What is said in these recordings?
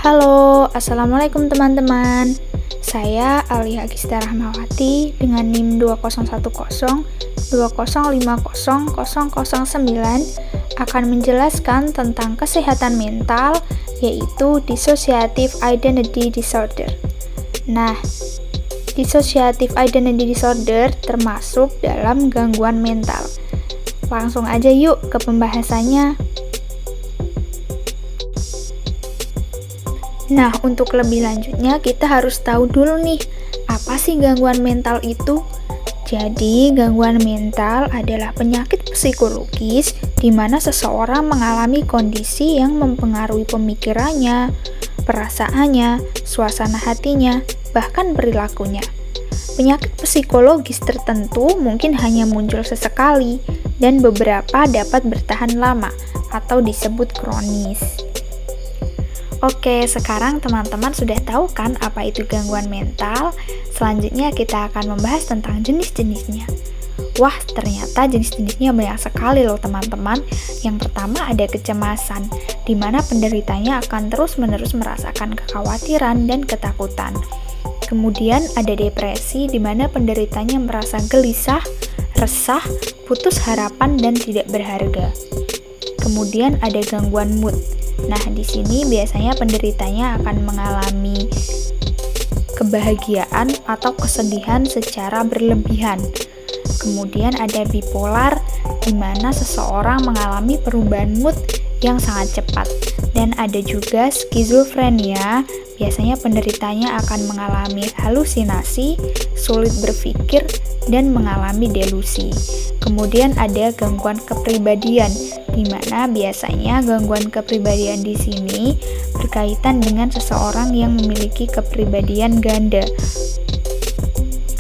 Halo, Assalamualaikum teman-teman. Saya Alia Agista Rahmawati dengan NIM 201020500009 akan menjelaskan tentang kesehatan mental, yaitu Dissociative Identity Disorder. Nah, Dissociative Identity Disorder termasuk dalam gangguan mental. Langsung aja yuk ke pembahasannya. Nah, untuk lebih lanjutnya kita harus tahu dulu nih, apa sih gangguan mental itu? Jadi, gangguan mental adalah penyakit psikologis di mana seseorang mengalami kondisi yang mempengaruhi pemikirannya, perasaannya, suasana hatinya, bahkan perilakunya. Penyakit psikologis tertentu mungkin hanya muncul sesekali dan beberapa dapat bertahan lama atau disebut kronis. Oke, sekarang teman-teman sudah tahu kan apa itu gangguan mental? Selanjutnya kita akan membahas tentang jenis-jenisnya. Wah, ternyata jenis-jenisnya banyak sekali loh teman-teman. Yang pertama ada kecemasan, di mana penderitanya akan terus-menerus merasakan kekhawatiran dan ketakutan. Kemudian ada depresi, di mana penderitanya merasa gelisah, resah, putus harapan, dan tidak berharga. Kemudian ada gangguan mood. Nah, di sini biasanya penderitanya akan mengalami kebahagiaan atau kesedihan secara berlebihan. Kemudian ada bipolar, di mana seseorang mengalami perubahan mood yang sangat cepat. Dan ada juga skizofrenia, biasanya penderitanya akan mengalami halusinasi, sulit berpikir, dan mengalami delusi. Kemudian ada gangguan kepribadian, di mana biasanya gangguan kepribadian di sini berkaitan dengan seseorang yang memiliki kepribadian ganda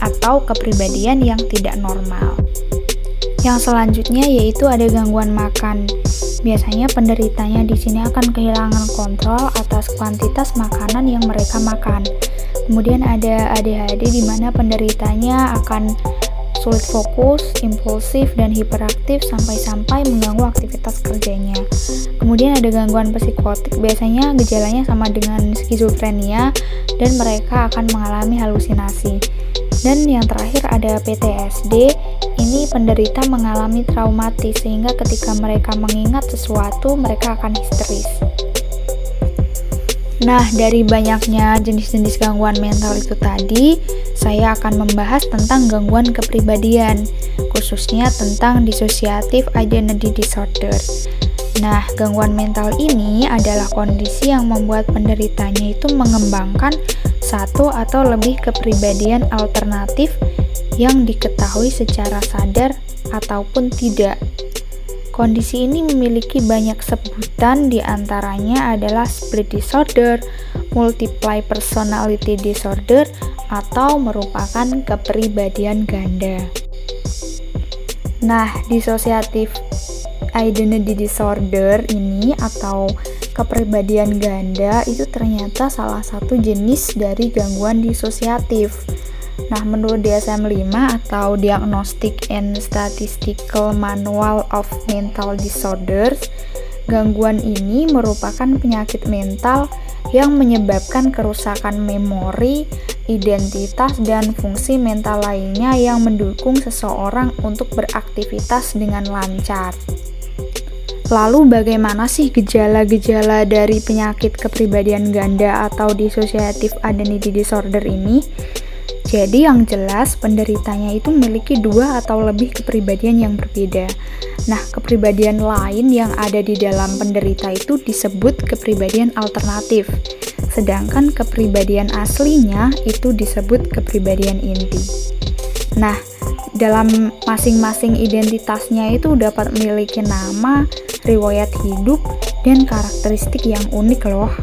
atau kepribadian yang tidak normal. Yang selanjutnya yaitu ada gangguan makan. Biasanya penderitanya di sini akan kehilangan kontrol atas kuantitas makanan yang mereka makan. Kemudian ada ADHD, di mana penderitanya akan sulit fokus, impulsif, dan hiperaktif sampai-sampai mengganggu aktivitas kerjanya. Kemudian ada gangguan psikotik, biasanya gejalanya sama dengan skizofrenia dan mereka akan mengalami halusinasi. Dan yang terakhir ada PTSD, ini penderita mengalami traumatis sehingga ketika mereka mengingat sesuatu mereka akan histeris. Nah, dari banyaknya jenis-jenis gangguan mental itu tadi, saya akan membahas tentang gangguan kepribadian, khususnya tentang Dissociative Identity Disorder. Nah, gangguan mental ini adalah kondisi yang membuat penderitanya itu mengembangkan satu atau lebih kepribadian alternatif yang diketahui secara sadar ataupun tidak. Kondisi ini memiliki banyak sebutan, diantaranya adalah split disorder, multiple personality disorder, atau merupakan kepribadian ganda. Nah, dissociative identity disorder ini atau kepribadian ganda itu ternyata salah satu jenis dari gangguan disosiatif. Nah, menurut DSM-5 atau Diagnostic and Statistical Manual of Mental Disorders, gangguan ini merupakan penyakit mental yang menyebabkan kerusakan memori, identitas, dan fungsi mental lainnya yang mendukung seseorang untuk beraktivitas dengan lancar. Lalu bagaimana sih gejala-gejala dari penyakit kepribadian ganda atau Dissociative Identity Disorder ini? Jadi yang jelas penderitanya itu memiliki dua atau lebih kepribadian yang berbeda. Nah, kepribadian lain yang ada di dalam penderita itu disebut kepribadian alternatif. Sedangkan kepribadian aslinya itu disebut kepribadian inti. Nah, dalam masing-masing identitasnya itu dapat memiliki nama, riwayat hidup, dan karakteristik yang unik loh.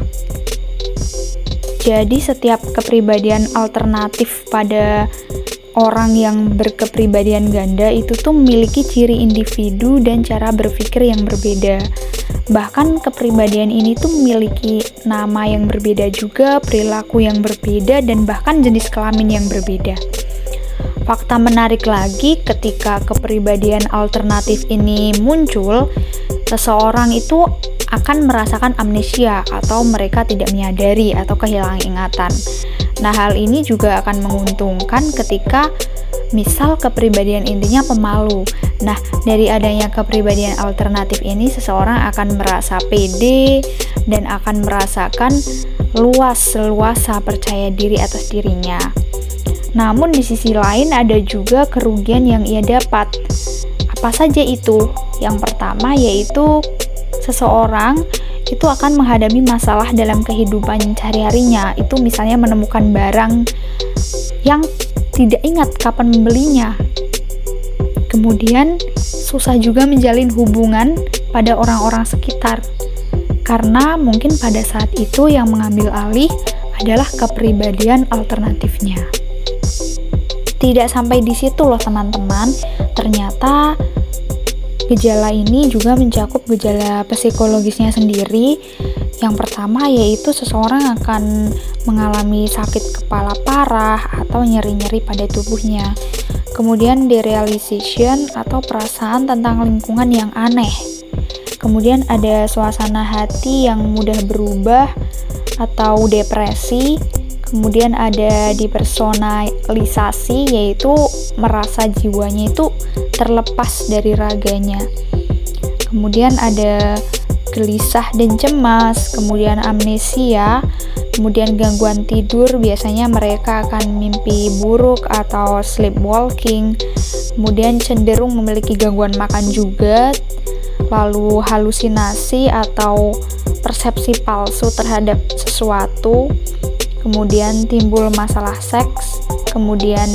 Jadi setiap kepribadian alternatif pada orang yang berkepribadian ganda itu tuh memiliki ciri individu dan cara berpikir yang berbeda. Bahkan kepribadian ini tuh memiliki nama yang berbeda juga, perilaku yang berbeda, dan bahkan jenis kelamin yang berbeda. Fakta menarik lagi, ketika kepribadian alternatif ini muncul, seseorang itu akan merasakan amnesia atau mereka tidak menyadari atau kehilangan ingatan. Nah, hal ini juga akan menguntungkan ketika misal kepribadian intinya pemalu. Nah, dari adanya kepribadian alternatif ini seseorang akan merasa pede dan akan merasakan leluasa percaya diri atas dirinya. Namun di sisi lain ada juga kerugian yang ia dapat. Apa saja itu? Yang pertama yaitu seseorang itu akan menghadapi masalah dalam kehidupan sehari-harinya. Itu misalnya menemukan barang yang tidak ingat kapan membelinya. Kemudian susah juga menjalin hubungan pada orang-orang sekitar. Karena mungkin pada saat itu yang mengambil alih adalah kepribadian alternatifnya. Tidak sampai di situ loh teman-teman, ternyata gejala ini juga mencakup gejala psikologisnya sendiri. Yang pertama yaitu seseorang akan mengalami sakit kepala parah atau nyeri-nyeri pada tubuhnya. Kemudian derealization atau perasaan tentang lingkungan yang aneh. Kemudian ada suasana hati yang mudah berubah atau depresi. Kemudian ada depersonalisasi, yaitu merasa jiwanya itu terlepas dari raganya. Kemudian ada gelisah dan cemas, kemudian amnesia, kemudian gangguan tidur, biasanya mereka akan mimpi buruk atau sleepwalking, kemudian cenderung memiliki gangguan makan juga, lalu halusinasi atau persepsi palsu terhadap sesuatu, kemudian timbul masalah seks, kemudian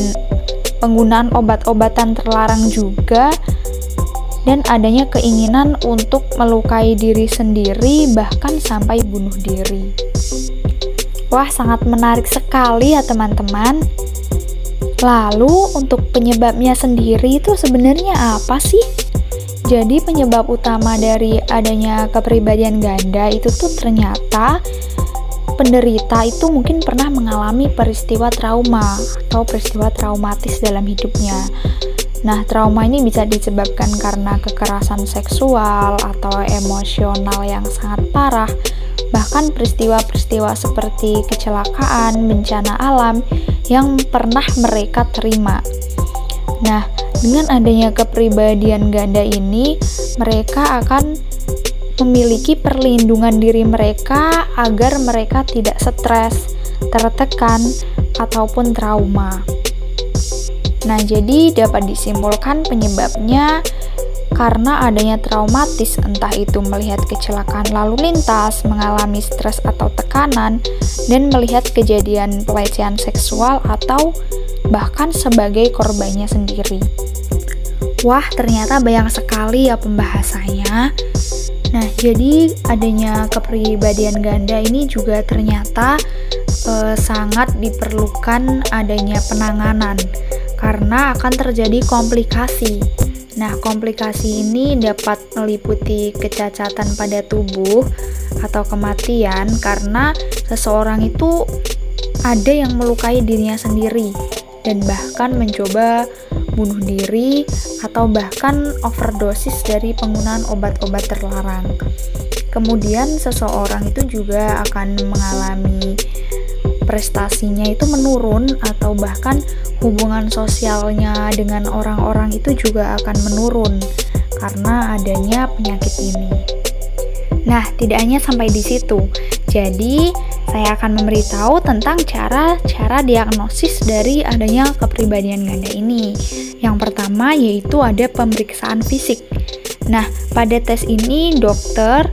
penggunaan obat-obatan terlarang juga, dan adanya keinginan untuk melukai diri sendiri bahkan sampai bunuh diri. Wah, sangat menarik sekali ya teman-teman. Lalu untuk penyebabnya sendiri itu sebenarnya apa sih? Jadi penyebab utama dari adanya kepribadian ganda itu tuh ternyata penderita itu mungkin pernah mengalami peristiwa trauma atau peristiwa traumatis dalam hidupnya. Nah, trauma ini bisa disebabkan karena kekerasan seksual atau emosional yang sangat parah, bahkan peristiwa-peristiwa seperti kecelakaan, bencana alam yang pernah mereka terima. Nah, dengan adanya kepribadian ganda ini, mereka akan memiliki perlindungan diri mereka agar mereka tidak stres, tertekan, ataupun trauma. Nah, jadi dapat disimpulkan penyebabnya karena adanya traumatis, entah itu melihat kecelakaan lalu lintas, mengalami stres atau tekanan, dan melihat kejadian pelecehan seksual atau bahkan sebagai korbannya sendiri. Wah, ternyata banyak sekali ya pembahasannya. Nah, jadi adanya kepribadian ganda ini juga ternyata sangat diperlukan adanya penanganan karena akan terjadi komplikasi. Nah, komplikasi ini dapat meliputi kecacatan pada tubuh atau kematian karena seseorang itu ada yang melukai dirinya sendiri dan bahkan mencoba bunuh diri atau bahkan overdosis dari penggunaan obat-obat terlarang. Kemudian seseorang itu juga akan mengalami prestasinya itu menurun atau bahkan hubungan sosialnya dengan orang-orang itu juga akan menurun karena adanya penyakit ini. Nah, tidak hanya sampai di situ. Jadi, saya akan memberitahu tentang cara diagnosis dari adanya kepribadian ganda ini. Yang pertama yaitu ada pemeriksaan fisik. Nah, pada tes ini dokter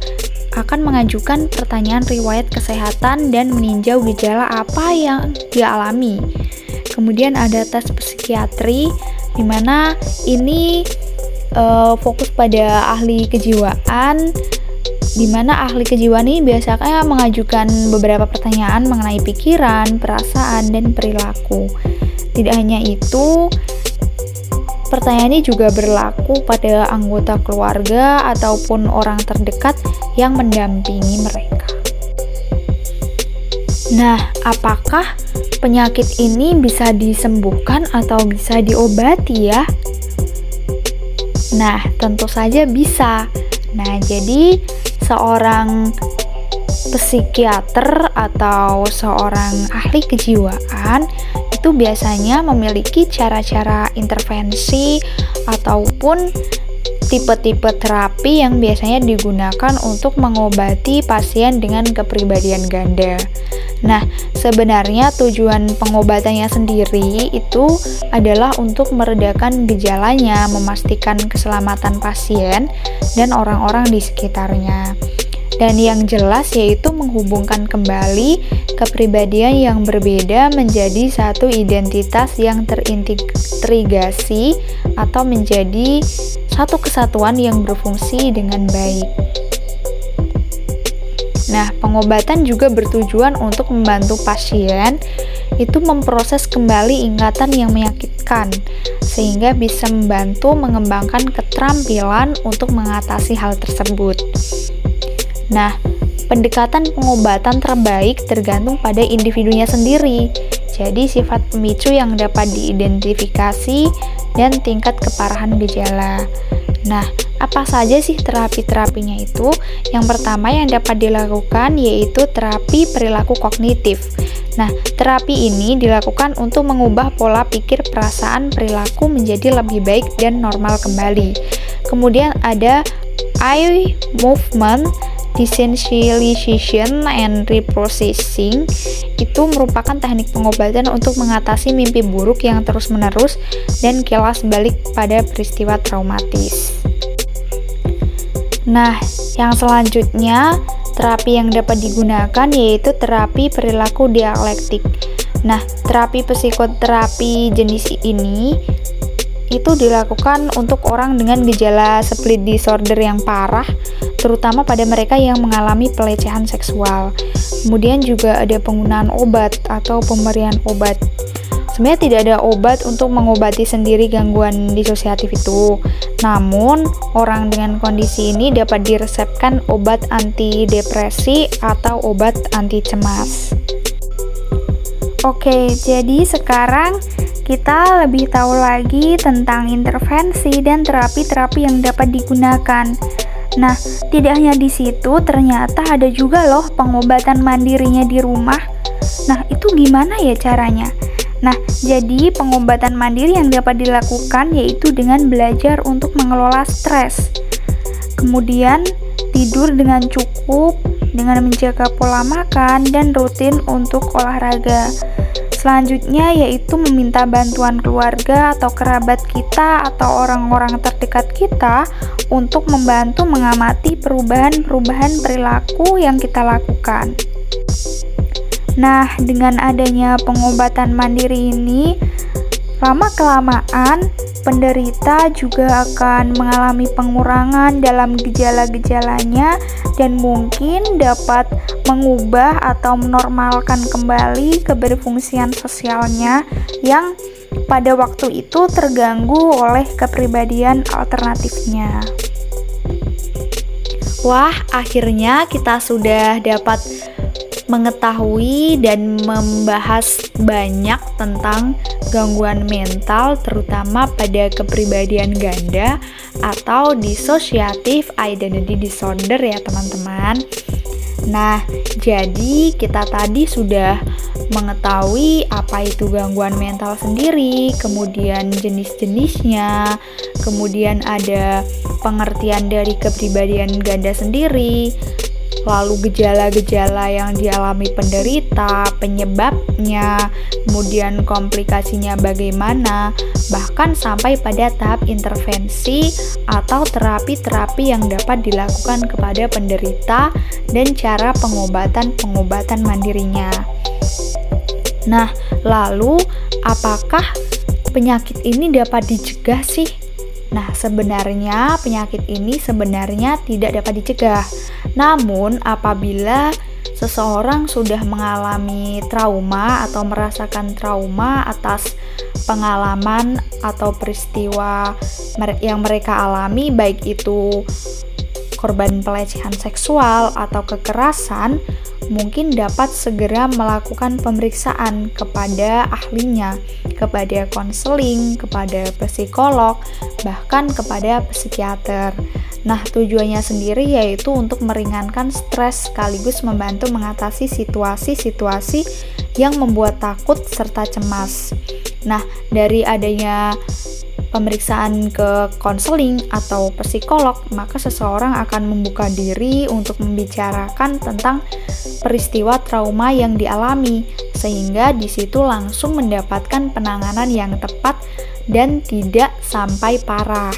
akan mengajukan pertanyaan riwayat kesehatan dan meninjau gejala apa yang dialami. Kemudian ada tes psikiatri, di mana ini fokus pada ahli kejiwaan, di mana ahli kejiwaan ini biasanya mengajukan beberapa pertanyaan mengenai pikiran, perasaan, dan perilaku. Tidak hanya itu, pertanyaan ini juga berlaku pada anggota keluarga ataupun orang terdekat yang mendampingi mereka. Nah, apakah penyakit ini bisa disembuhkan atau bisa diobati ya? Nah, tentu saja bisa. Nah, jadi seorang psikiater atau seorang ahli kejiwaan itu biasanya memiliki cara-cara intervensi ataupun tipe-tipe terapi yang biasanya digunakan untuk mengobati pasien dengan kepribadian ganda. Nah, sebenarnya tujuan pengobatannya sendiri itu adalah untuk meredakan gejalanya, memastikan keselamatan pasien dan orang-orang di sekitarnya. Dan yang jelas yaitu menghubungkan kembali kepribadian yang berbeda menjadi satu identitas yang terintegrasi atau menjadi satu kesatuan yang berfungsi dengan baik. Nah, pengobatan juga bertujuan untuk membantu pasien itu memproses kembali ingatan yang menyakitkan, sehingga bisa membantu mengembangkan keterampilan untuk mengatasi hal tersebut. Nah, pendekatan pengobatan terbaik tergantung pada individunya sendiri. Jadi, sifat pemicu yang dapat diidentifikasi dan tingkat keparahan gejala. Nah, apa saja sih terapi-terapinya itu? Yang pertama yang dapat dilakukan yaitu terapi perilaku kognitif. Nah, terapi ini dilakukan untuk mengubah pola pikir, perasaan, perilaku menjadi lebih baik dan normal kembali. Kemudian ada eye movement desensitization and reprocessing. Itu merupakan teknik pengobatan untuk mengatasi mimpi buruk yang terus-menerus dan kilas balik pada peristiwa traumatis. Nah, yang selanjutnya terapi yang dapat digunakan yaitu terapi perilaku dialektik. Nah, terapi psikoterapi jenis ini itu dilakukan untuk orang dengan gejala split disorder yang parah, terutama pada mereka yang mengalami pelecehan seksual. Kemudian juga ada penggunaan obat atau pemberian obat. Sebenarnya tidak ada obat untuk mengobati sendiri gangguan disosiatif itu. Namun, orang dengan kondisi ini dapat diresepkan obat antidepresi atau obat anti cemas. Oke, jadi sekarang kita lebih tahu lagi tentang intervensi dan terapi-terapi yang dapat digunakan. Nah, tidak hanya di situ, ternyata ada juga loh pengobatan mandirinya di rumah. Nah, itu gimana ya caranya? Nah, jadi pengobatan mandiri yang dapat dilakukan yaitu dengan belajar untuk mengelola stres. Kemudian, tidur dengan cukup, dengan menjaga pola makan, dan rutin untuk olahraga. Selanjutnya yaitu meminta bantuan keluarga atau kerabat kita atau orang-orang terdekat kita untuk membantu mengamati perubahan-perubahan perilaku yang kita lakukan. Nah, dengan adanya pengobatan mandiri ini, lama-kelamaan penderita juga akan mengalami pengurangan dalam gejala-gejalanya dan mungkin dapat mengubah atau menormalkan kembali keberfungsian sosialnya yang pada waktu itu terganggu oleh kepribadian alternatifnya. Wah, akhirnya kita sudah dapat mengetahui dan membahas banyak tentang gangguan mental, terutama pada kepribadian ganda atau dissociative identity disorder ya teman-teman. Nah, jadi kita tadi sudah mengetahui apa itu gangguan mental sendiri, kemudian jenis-jenisnya, kemudian ada pengertian dari kepribadian ganda sendiri, lalu gejala-gejala yang dialami penderita, penyebabnya, kemudian komplikasinya bagaimana, bahkan sampai pada tahap intervensi atau terapi-terapi yang dapat dilakukan kepada penderita dan cara pengobatan mandirinya. Nah, lalu apakah penyakit ini dapat dicegah sih? Nah, sebenarnya penyakit ini sebenarnya tidak dapat dicegah. Namun, apabila seseorang sudah mengalami trauma atau merasakan trauma atas pengalaman atau peristiwa yang mereka alami, baik itu korban pelecehan seksual atau kekerasan mungkin dapat segera melakukan pemeriksaan kepada ahlinya, kepada konseling, kepada psikolog, bahkan kepada psikiater. Nah, tujuannya sendiri yaitu untuk meringankan stres sekaligus membantu mengatasi situasi-situasi yang membuat takut serta cemas. Nah, dari adanya pemeriksaan ke konseling atau psikolog, maka seseorang akan membuka diri untuk membicarakan tentang peristiwa trauma yang dialami, sehingga di situ langsung mendapatkan penanganan yang tepat dan tidak sampai parah.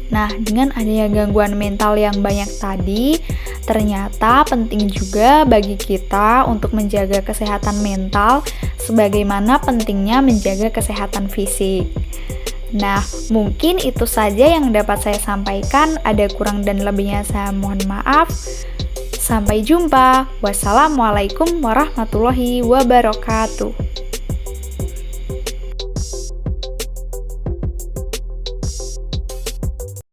Nah, dengan adanya gangguan mental yang banyak tadi, ternyata penting juga bagi kita untuk menjaga kesehatan mental sebagaimana pentingnya menjaga kesehatan fisik. Nah, mungkin itu saja yang dapat saya sampaikan. Ada kurang dan lebihnya saya mohon maaf. Sampai jumpa. Wassalamualaikum warahmatullahi wabarakatuh.